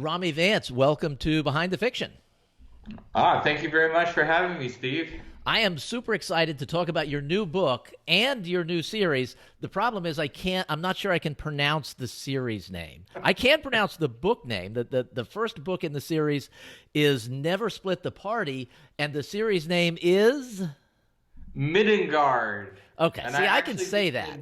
Ramy Vance, welcome to Behind the Fiction. Thank you very much for having me, Steve. I am super excited to talk about your new book and your new series. The problem is I'm not sure I can pronounce the series name. I can pronounce the book name. The first book in the series is Never Split the Party, and the series name is? Middang3ard. Okay, and I can say that.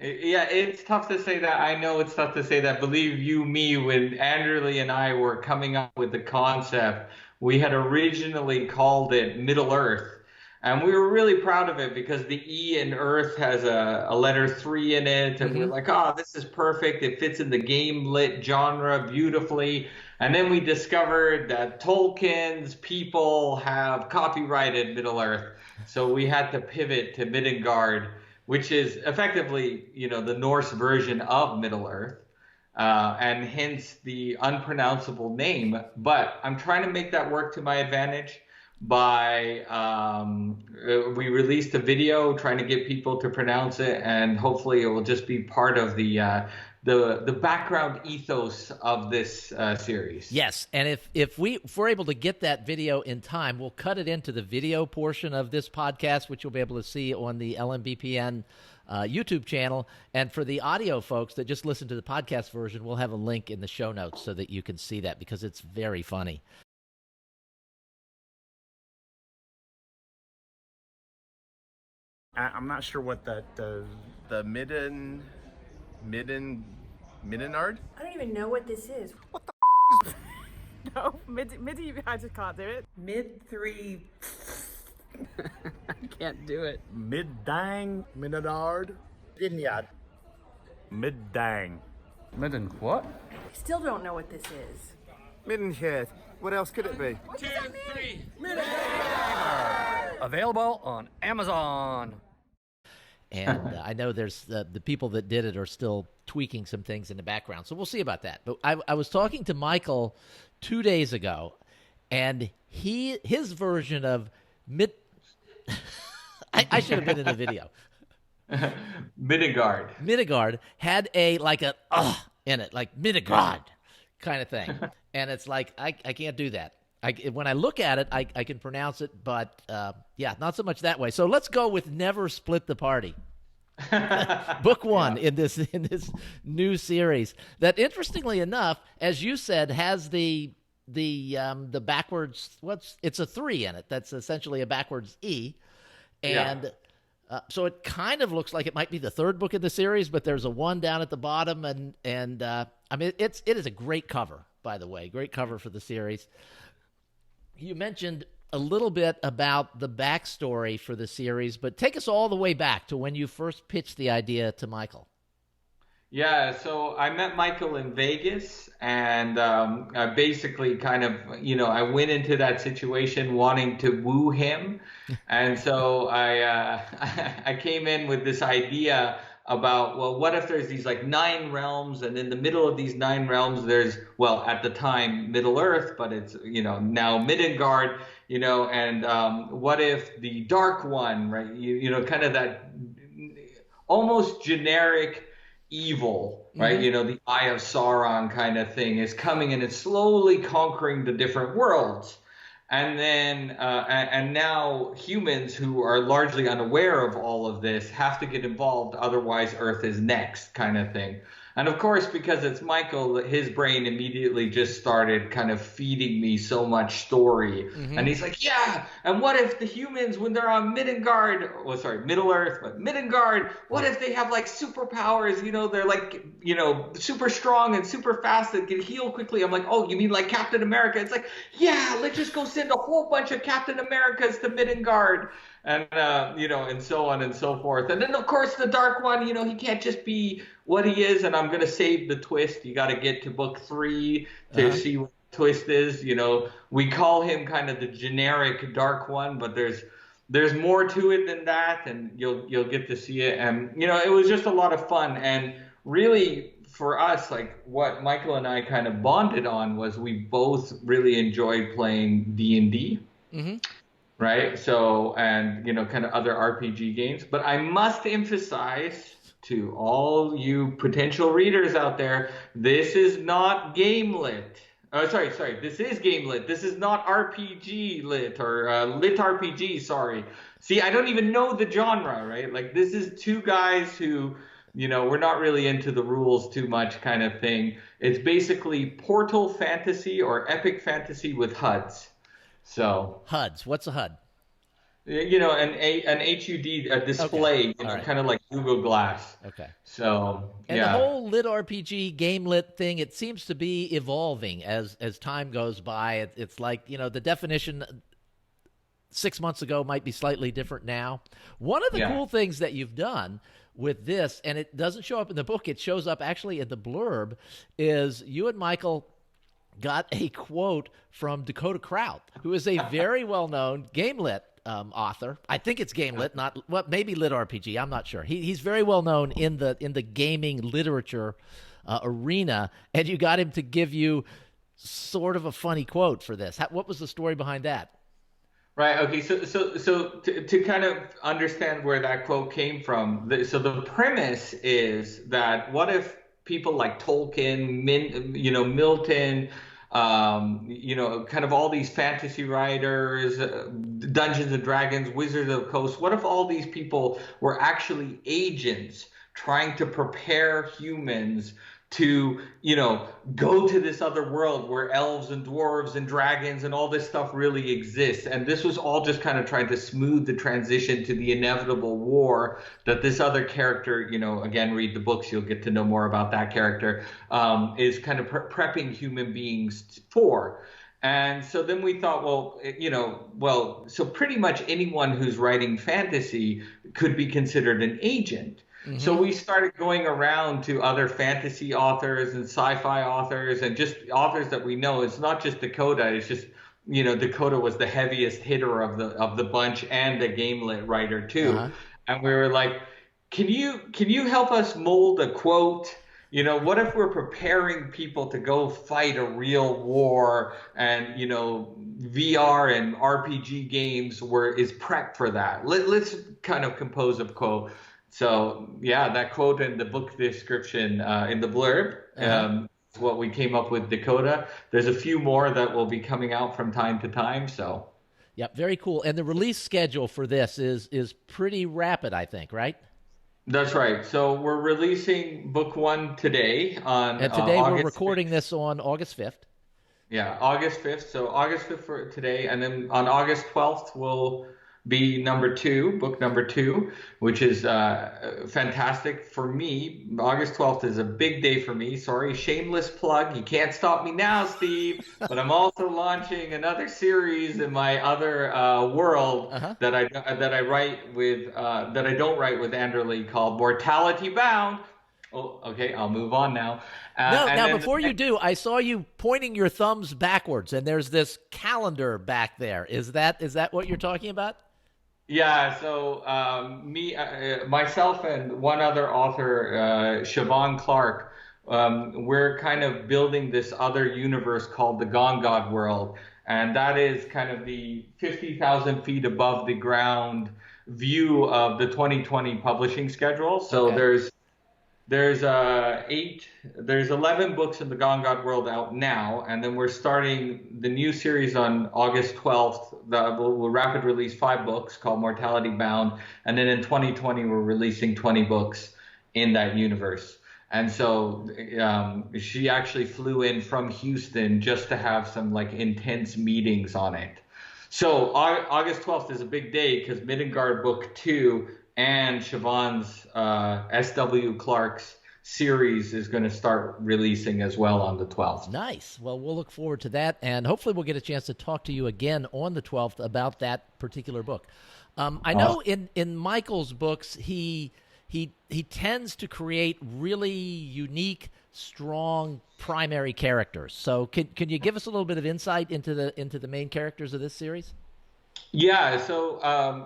Yeah, it's tough to say that. I know it's tough to say that. Believe you me, when Anderle and I were coming up with the concept, we had originally called it Middle-earth. And we were really proud of it because the E in Earth has a letter 3 in it. And we're like, this is perfect. It fits in the game lit genre beautifully. And then we discovered that Tolkien's people have copyrighted Middle-earth. So we had to pivot to Middang3ard, which is effectively, the Norse version of Middle-earth. And hence the unpronounceable name. But I'm trying to make that work to my advantage by we released a video trying to get people to pronounce it, and hopefully it will just be part of the background ethos of this series. Yes, and if we're able to get that video in time, we'll cut it into the video portion of this podcast, which you'll be able to see on the LMBPN YouTube channel. And for the audio folks that just listen to the podcast version, we'll have a link in the show notes so that you can see that, because it's very funny. I'm not sure what that the Middang3ard. I don't even know what this is. What the is? No, midi. I just can't do it. Mid-3. I can't do it. Middang3ard. Middang. Middang what? I still don't know what this is. Middang3ard. What else could it be? 2, 3. Available on Amazon. And I know there's the people that did it are still tweaking some things in the background. So we'll see about that. But I was talking to Michael 2 days ago, and his version of I should have been in the video. Middang3ard had a in it, like Middang3ard kind of thing. And it's like, I can't do that. When I look at it, I can pronounce it, but not so much that way. So let's go with Never Split the Party. Book 1 in this new series that, interestingly enough, as you said, has the backwards. It's a 3 in it. That's essentially a backwards E, and so it kind of looks like it might be the third book in the series, but there's a 1 down at the bottom, and I mean it is a great cover, by the way, great cover for the series. You mentioned a little bit about the backstory for the series, but take us all the way back to when you first pitched the idea to Michael. Yeah, so I met Michael in Vegas, and I basically kind of, I went into that situation wanting to woo him. And so I came in with this idea about, well, what if there's these like 9 realms, and in the middle of these 9 realms there's, well, at the time Middle-earth, but it's now Middang3ard, and what if the Dark One, right, kind of that almost generic evil, right, the Eye of Sauron kind of thing is coming, and it's slowly conquering the different worlds. And then, and now humans who are largely unaware of all of this have to get involved, otherwise Earth is next, kind of thing. And of course, because it's Michael, his brain immediately just started kind of feeding me so much story. And he's like, yeah, and what if the humans, when they're on Middle-earth, but Middang3ard, what if they have like superpowers, they're like, super strong and super fast and can heal quickly. I'm like, oh, you mean like Captain America? It's like, yeah, let's just go send a whole bunch of Captain Americas to Middang3ard. And, and so on and so forth. And then, of course, the Dark One, he can't just be what he is. And I'm going to save the twist. You got to get to book 3 to see what the twist is. We call him kind of the generic Dark One, but there's more to it than that. And you'll get to see it. And, it was just a lot of fun. And really, for us, like what Michael and I kind of bonded on was we both really enjoyed playing D&D. Right. So, and, kind of other RPG games. But I must emphasize to all you potential readers out there, this is not game lit. Oh, sorry. This is game lit. This is not RPG lit or lit RPG. Sorry. See, I don't even know the genre, right? Like, this is two guys who, we're not really into the rules too much kind of thing. It's basically portal fantasy or epic fantasy with HUDs. So HUDs. What's a HUD? An HUD a display, Right. kind of like Google Glass. Okay. So And yeah. the whole lit RPG, game lit thing, it seems to be evolving as time goes by. It's like, the definition 6 months ago might be slightly different now. One of the cool things that you've done with this, and it doesn't show up in the book, it shows up actually in the blurb, is you and Michael got a quote from Dakota Krout, who is a very well-known game lit author. I think it's game lit, maybe lit RPG. I'm not sure. He's very well known in the gaming literature arena, and you got him to give you sort of a funny quote for this. What was the story behind that? Right. Okay. So to kind of understand where that quote came from, the premise is that what if people like Tolkien, Milton, kind of all these fantasy writers, Dungeons and Dragons, Wizards of the Coast. What if all these people were actually agents trying to prepare humans to, go to this other world where elves and dwarves and dragons and all this stuff really exists? And this was all just kind of trying to smooth the transition to the inevitable war that this other character, again, read the books, you'll get to know more about that character, is kind of prepping human beings for. And so then we thought, so pretty much anyone who's writing fantasy could be considered an agent. Mm-hmm. So we started going around to other fantasy authors and sci-fi authors and just authors that we know. It's not just Dakota. It's just, Dakota was the heaviest hitter of the bunch and a game lit writer too. Uh-huh. And we were like, can you help us mold a quote? What if we're preparing people to go fight a real war and, VR and RPG games is prep for that. Let's kind of compose a quote. So, yeah, that quote in the book description in the blurb is what we came up with Dakota. There's a few more that will be coming out from time to time. So, yep, very cool. And the release schedule for this is pretty rapid, I think, right? That's right. So we're releasing book 1 today on and today August we're recording 5th. This on August 5th. Yeah, August 5th. So August 5th for today. And then on August 12th, we'll be book number 2, which is fantastic for me. August 12th is a big day for me. Sorry, shameless plug. You can't stop me now, Steve. But I'm also launching another series in my other world that I write with that I don't write with Anderle called Mortality Bound. Oh, okay. I'll move on now. Now before you do, I saw you pointing your thumbs backwards, and there's this calendar back there. Is that what you're talking about? Yeah, so myself and one other author, Siobhan Clark, we're kind of building this other universe called the Gone God world. And that is kind of the 50,000 feet above the ground view of the 2020 publishing schedule. So there's 11 books in the Gone God world out now, and then we're starting the new series on August 12th. We'll rapid release 5 books called Mortality Bound, and then in 2020 we're releasing 20 books in that universe. And so she actually flew in from Houston just to have some intense meetings on it. So August 12th is a big day because Middang3ard book 2 and Siobhan's S.W. Clark's series is going to start releasing as well on the 12th. Nice. Well, we'll look forward to that, and hopefully we'll get a chance to talk to you again on the 12th about that particular book. I know in Michael's books, he tends to create really unique, strong primary characters. So can you give us a little bit of insight into the main characters of this series? Yeah, so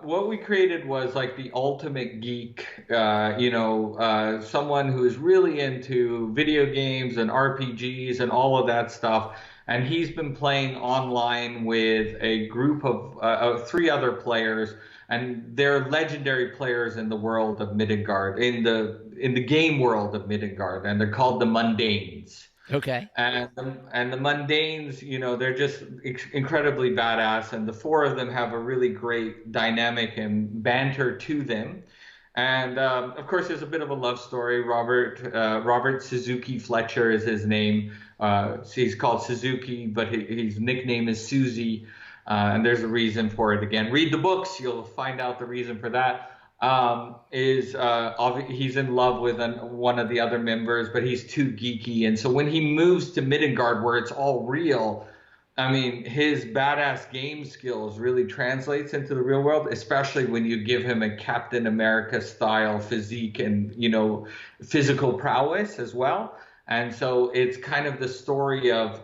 what we created was the ultimate geek, someone who is really into video games and RPGs and all of that stuff. And he's been playing online with a group of 3 other players, and they're legendary players in the world of Middang3ard, in the game world of Middang3ard, and they're called the Mundanes. Okay. And the mundanes, they're just incredibly badass, and the four of them have a really great dynamic and banter to them. And of course, there's a bit of a love story. Robert Suzuki Fletcher is his name. He's called Suzuki, but his nickname is Susie. And there's a reason for it. Again, read the books; you'll find out the reason for that. He's in love with one of the other members, but he's too geeky. And so when he moves to Middang3ard, where it's all real, I mean, his badass game skills really translates into the real world, especially when you give him a Captain America style physique and, physical prowess as well. And so it's kind of the story of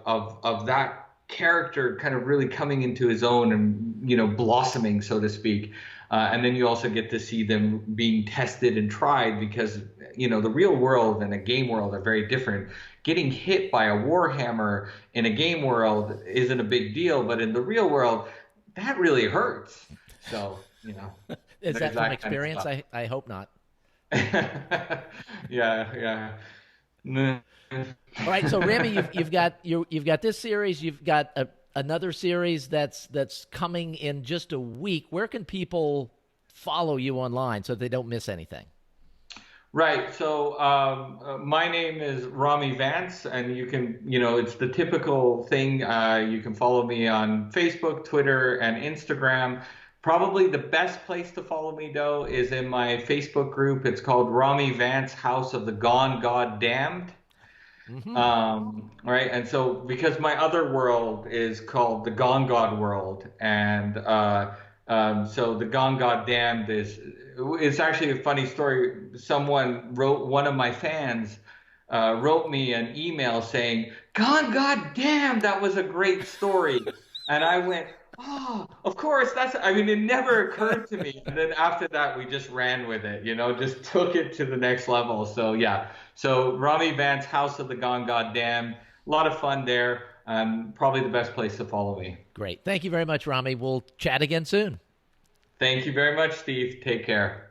that character kind of really coming into his own and, blossoming, so to speak. And then you also get to see them being tested and tried because, the real world and a game world are very different. Getting hit by a warhammer in a game world isn't a big deal, but in the real world, that really hurts. So, Is that from experience? I hope not. Yeah. All right, so Ramy, you've got this series, you've got another series that's coming in just a week. Where can people follow you online so they don't miss anything? Right. So my name is Ramy Vance, and you can, it's the typical thing. You can follow me on Facebook, Twitter, and Instagram. Probably the best place to follow me, though, is in my Facebook group. It's called Ramy Vance House of the Gone God Damned. Mm-hmm. Right. And so because my other world is called the Gone God world, and so the Gone God Damned it's actually a funny story. One of my fans wrote me an email saying, "Gone God Damned, that was a great story." And I went, "Oh, of course, it never occurred to me." And then after that, we just ran with it, just took it to the next level. So yeah. So Ramy Vance, House of the Gone God Damned, a lot of fun there. Probably the best place to follow me. Great. Thank you very much, Ramy. We'll chat again soon. Thank you very much, Steve. Take care.